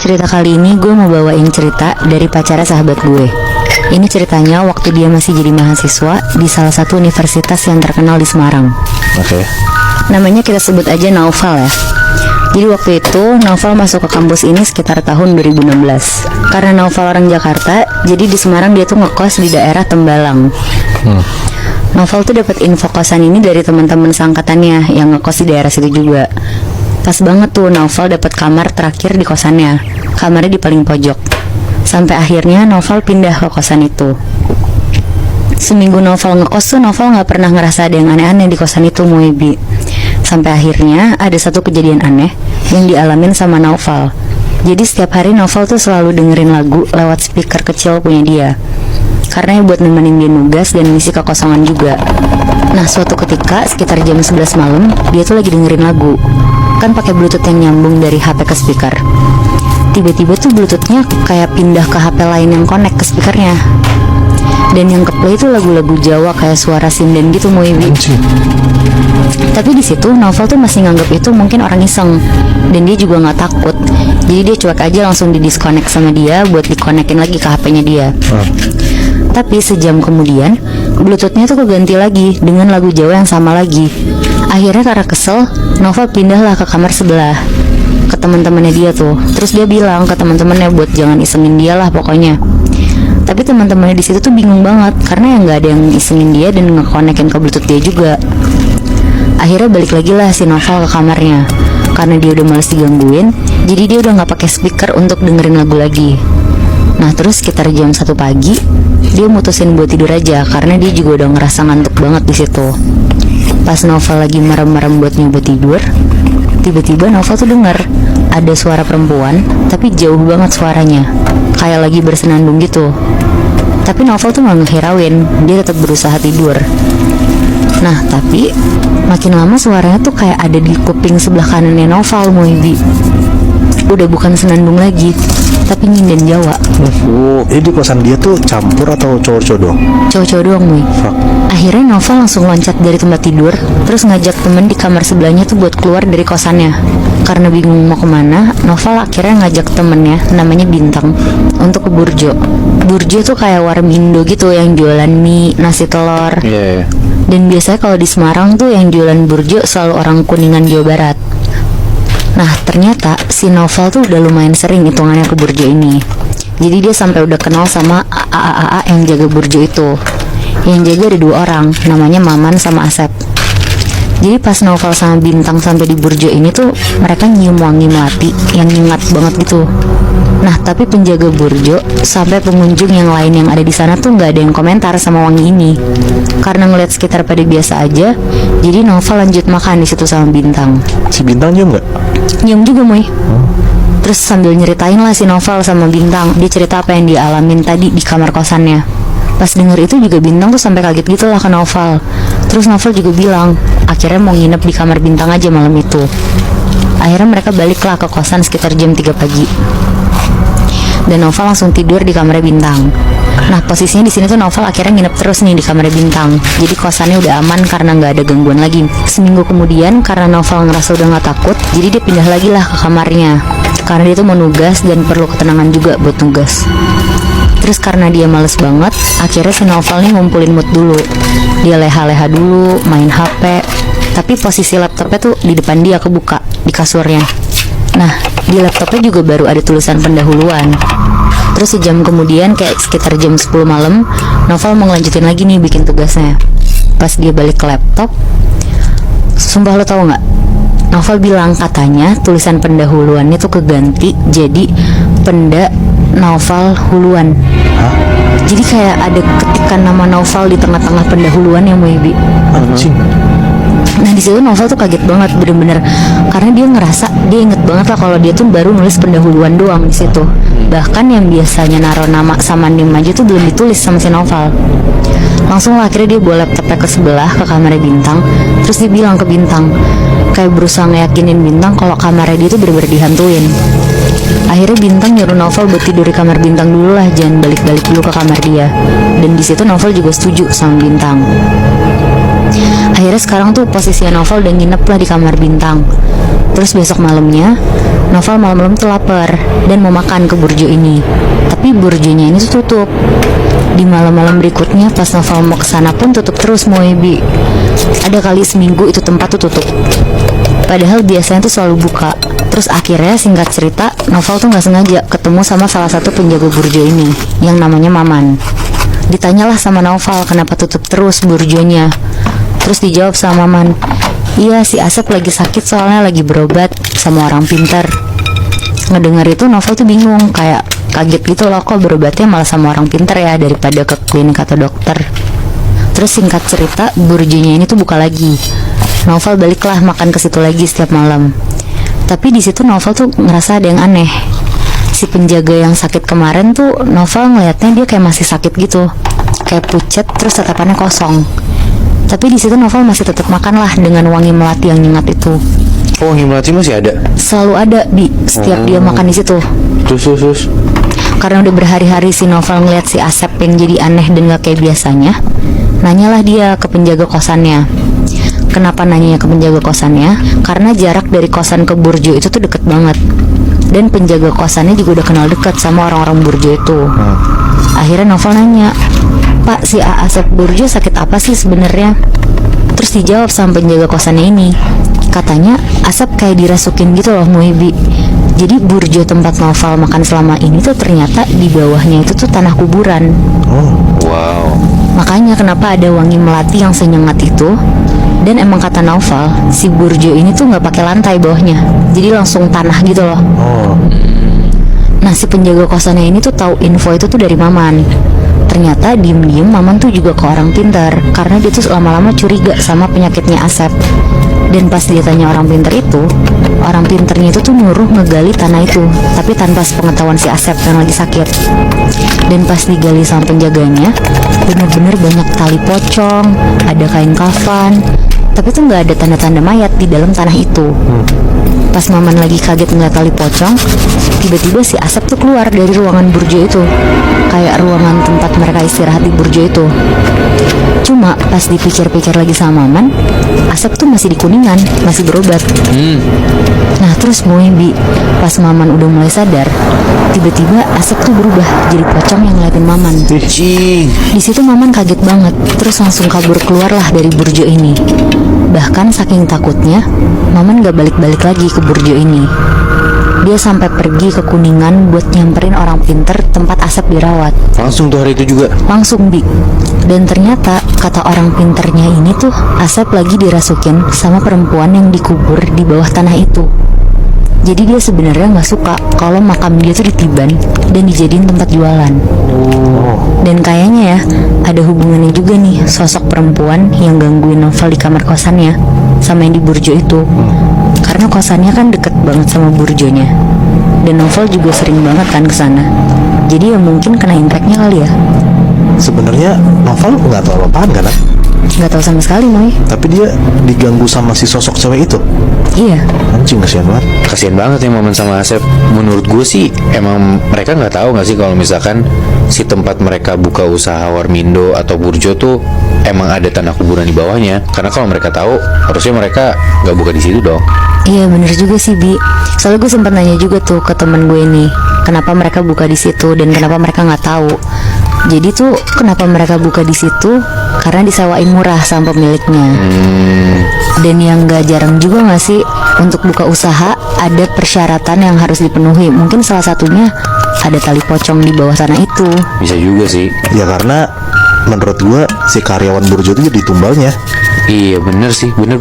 Cerita kali ini gue mau bawain cerita dari pacara sahabat gue. Ini ceritanya waktu dia masih jadi mahasiswa di salah satu universitas yang terkenal di Semarang. Oke. Namanya kita sebut aja Naufal ya. Jadi waktu itu Naufal masuk ke kampus ini sekitar tahun 2016. Karena Naufal orang Jakarta, jadi di Semarang dia tuh ngekos di daerah Tembalang. Naufal tuh dapat info kosan ini dari teman-teman seangkatannya yang ngekos di daerah situ juga. Pas banget tuh Naufal dapat kamar terakhir di kosannya. Kamarnya di paling pojok. Sampai akhirnya Naufal pindah ke kosan itu. Seminggu Naufal ngekos tuh Naufal nggak pernah ngerasa ada yang aneh-aneh di kosan itu, Moebi. Sampai akhirnya ada satu kejadian aneh yang dialamin sama Naufal. Jadi setiap hari Naufal tuh selalu dengerin lagu lewat speaker kecil punya dia. Karena buat nemenin dia nugas dan ngisi kekosongan juga. Nah suatu ketika sekitar jam 11 malam dia tuh lagi dengerin lagu. Kan pakai bluetooth yang nyambung dari HP ke speaker. Tiba-tiba tuh bluetoothnya kayak pindah ke HP lain yang connect ke speakernya. Dan yang ke play itu lagu-lagu Jawa kayak suara sinden gitu, Moebi. Tapi di situ Naufal tuh masih nganggap itu mungkin orang iseng. Dan dia juga nggak takut. Jadi dia cuek aja langsung di disconnect sama dia buat dikonekin lagi ke HP-nya dia. Tapi sejam kemudian bluetoothnya tuh keganti lagi dengan lagu Jawa yang sama lagi. Akhirnya karena kesel, Naufal pindahlah ke kamar sebelah ke teman-temannya dia tuh. Terus dia bilang ke teman-temannya buat jangan isengin dia lah pokoknya. Tapi teman-temannya di situ tuh bingung banget karena yang nggak ada yang isengin dia dan ngekonekin ke bluetooth dia juga. Akhirnya balik lagi lah si Naufal ke kamarnya. Karena dia udah males digangguin, jadi dia udah nggak pakai speaker untuk dengerin lagu lagi. Nah terus sekitar jam 1 pagi dia mutusin buat tidur aja karena dia juga udah ngerasa ngantuk banget di situ. Pas Naufal lagi merem-merem buat nyoba tidur, tiba-tiba Naufal tuh denger ada suara perempuan, tapi jauh banget suaranya, kayak lagi bersenandung gitu. Tapi Naufal tuh gak ngehirauin, dia tetap berusaha tidur. Nah tapi makin lama suaranya tuh kayak ada di kuping sebelah kanannya Naufal, Moebi. Udah bukan senandung lagi, tapi nyinden Jawa. Ini di kosan dia tuh campur atau cowok-cowok doang? Cowok-cowok doang, Moe. Akhirnya Naufal langsung loncat dari tempat tidur, terus ngajak temen di kamar sebelahnya tuh buat keluar dari kosannya. Karena bingung mau kemana, Naufal akhirnya ngajak temennya, namanya Bintang, untuk ke Burjo. Burjo tuh kayak warung Indo gitu yang jualan mie, nasi telur. Dan biasanya kalau di Semarang tuh yang jualan Burjo selalu orang Kuningan, Jawa Barat. Nah ternyata si Naufal tuh udah lumayan sering hitungannya ke Burjo ini. Jadi dia sampai udah kenal sama AA yang jaga Burjo itu. Yang jaga ada 2 orang, namanya Maman sama Asep. Jadi pas Naufal sama Bintang sampai di Burjo ini tuh mereka nyium wangi melati yang nyengat banget gitu. Nah tapi penjaga Burjo sampai pengunjung yang lain yang ada di sana tuh nggak ada yang komentar sama wangi ini. Karena ngeliat sekitar pada biasa aja, jadi Naufal lanjut makan di situ sama Bintang. Si Bintang nyium nggak? Nyium juga, Moy. Terus sambil nyeritain lah si Naufal sama Bintang, dia cerita apa yang dia alamin tadi di kamar kosannya. Pas denger itu juga Bintang tuh sampai kaget gitu lah ke Naufal. Terus Naufal juga bilang akhirnya mau nginep di kamar Bintang aja malam itu. Akhirnya mereka baliklah ke kosan sekitar jam 3 pagi. Dan Naufal langsung tidur di kamarnya Bintang. Nah posisinya di sini tuh Naufal akhirnya nginep terus nih di kamarnya Bintang. Jadi kosannya udah aman karena nggak ada gangguan lagi. Seminggu kemudian karena Naufal ngerasa udah nggak takut, jadi dia pindah lagi lah ke kamarnya. Karena dia tuh mau nugas dan perlu ketenangan juga buat nugas. Terus karena dia males banget, akhirnya si Naufal nih ngumpulin mood dulu. Dia leha-leha dulu, main HP. Tapi posisi laptopnya tuh di depan dia kebuka, di kasurnya. Nah, di laptopnya juga baru ada tulisan pendahuluan. Terus sejam kemudian kayak sekitar jam 10 malam, Naufal mau ngelanjutin lagi nih bikin tugasnya. Pas dia balik ke laptop, sumpah lo tau gak? Naufal bilang katanya tulisan pendahuluannya tuh keganti jadi Penda Naufal Huluan. Jadi kayak ada ketikan nama Naufal di tengah-tengah pendahuluan yang Moebi. Nah di situ Naufal tuh kaget banget bener-bener karena dia ngerasa dia inget banget lah kalau dia tuh baru nulis pendahuluan doang di situ. Bahkan yang biasanya naruh nama sama nim aja tuh belum ditulis sama si Naufal. Langsung lah akhirnya dia bawa laptopnya ke sebelah ke kamarnya Bintang. Terus dia bilang ke Bintang, kayak berusaha ngeyakinin Bintang kalau kamarnya dia tuh bener-bener dihantuin. Akhirnya Bintang nyuruh Naufal buat tidur di kamar Bintang dulu lah, jangan balik-balik dulu ke kamar dia. Dan di situ Naufal juga setuju sama Bintang. Akhirnya sekarang tuh posisinya Novel udah nginep lah di kamar bintang. Terus besok malamnya Novel malam-malam tuh lapar dan mau makan ke burjo ini. Tapi burjonya ini tuh tutup. Di malam-malam berikutnya pas Novel mau kesana pun tutup terus Moebi. Ada kali seminggu itu tempat tuh tutup. Padahal biasanya tuh selalu buka. Terus akhirnya singkat cerita Novel tuh gak sengaja ketemu sama salah satu penjaga burjo ini yang namanya Maman. Ditanyalah sama Novel kenapa tutup terus burjonya. Terus dijawab sama Maman, iya si Asep lagi sakit soalnya lagi berobat sama orang pintar. Ngedengar itu Novel tuh bingung, kayak kaget gitu loh, kok berobatnya malah sama orang pintar ya daripada ke klinik atau dokter. Terus singkat cerita burjonya ini tuh buka lagi. Novel baliklah makan ke situ lagi setiap malam. Tapi di situ Novel tuh ngerasa ada yang aneh. Si penjaga yang sakit kemarin tuh Novel ngeliatnya dia kayak masih sakit gitu, kayak pucat, terus tatapannya kosong. Tapi di situ Novel masih tetap makan lah dengan wangi melati yang nyengat itu. Oh, wangi melati masih ada? Selalu ada Bi, setiap dia makan di situ. Terus. Karena udah berhari-hari si Novel ngeliat si Asep yang jadi aneh dan gak kayak biasanya, nanyalah dia ke penjaga kosannya. Kenapa nanyanya ke penjaga kosannya? Karena jarak dari kosan ke burjo itu tuh deket banget. Dan penjaga kosannya juga udah kenal deket sama orang-orang burjo itu. Akhirnya Novel nanya, Pak, si Asep burjo sakit apa sih sebenarnya? Terus dijawab sama penjaga kosannya ini, katanya Asep kayak dirasukin gitu loh Muhibi. Jadi burjo tempat Novel makan selama ini tuh ternyata di bawahnya itu tuh tanah kuburan. Wow. Makanya kenapa ada wangi melati yang senyengat itu. Dan emang kata Novel, si burjo ini tuh nggak pakai lantai bawahnya, jadi langsung tanah gitu loh. Nah si penjaga kosannya ini tuh tahu info itu tuh dari Maman. Ternyata diem-diem Maman tuh juga ke orang pintar, karena dia tuh lama-lama curiga sama penyakitnya Asep. Dan pas dia tanya orang pintar itu, orang pintarnya itu tuh nyuruh ngegali tanah itu, tapi tanpa sepengetahuan si Asep yang lagi sakit. Dan pas digali sama penjaganya, bener-bener banyak tali pocong, ada kain kafan, tapi tuh nggak ada tanda-tanda mayat di dalam tanah itu. Pas Maman lagi kaget ngeliat tali pocong, tiba-tiba si Asep tuh keluar dari ruangan burjo itu, kayak ruangan tempat mereka istirahat di burjo itu. Cuma pas dipikir-pikir lagi sama Maman, Asep tuh masih di Kuningan, masih berobat. Nah terus Muhimbi, pas Maman udah mulai sadar, tiba-tiba Asep tuh berubah jadi pocong yang ngeliatin Maman. Di situ Maman kaget banget, terus langsung kabur keluar lah dari burjo ini. Bahkan saking takutnya, Maman gak balik-balik lagi ke burjo ini. Dia sampai pergi ke Kuningan buat nyamperin orang pinter tempat Asep dirawat. Langsung tuh hari itu juga? Langsung Bi. Dan ternyata kata orang pinternya ini tuh Asep lagi dirasukin sama perempuan yang dikubur di bawah tanah itu. Jadi dia sebenarnya nggak suka kalau makam dia tuh ditiban dan dijadiin tempat jualan. Dan kayaknya ya ada hubungannya juga nih sosok perempuan yang gangguin Novel di kamar kosannya sama yang di burjo itu. Karena kosannya kan deket banget sama burjonya. Dan Novel juga sering banget kan kesana. Jadi ya mungkin kena impactnya kali ya. Sebenarnya Novel nggak tahu apaan kan? Nggak tahu sama sekali Moy. Tapi dia diganggu sama si sosok cewek itu. Iya. Anjing, kasihan banget. Kasian banget ya Maman sama Asep. Menurut gue sih emang mereka nggak tahu nggak sih kalau misalkan si tempat mereka buka usaha Warmindo atau burjo tuh emang ada tanah kuburan di bawahnya. Karena kalau mereka tahu harusnya mereka nggak buka di situ dong. Iya bener juga sih Bi. Soalnya gue sempat nanya juga tuh ke temen gue nih, kenapa mereka buka di situ dan kenapa mereka nggak tahu. Jadi tuh kenapa mereka buka di situ karena disewain murah sama pemiliknya. Dan yang gak jarang juga gak sih untuk buka usaha ada persyaratan yang harus dipenuhi. Mungkin salah satunya ada tali pocong di bawah tanah itu. Bisa juga sih. Ya karena menurut gua si karyawan burjo itu jadi tumbalnya. Iya bener sih, bener.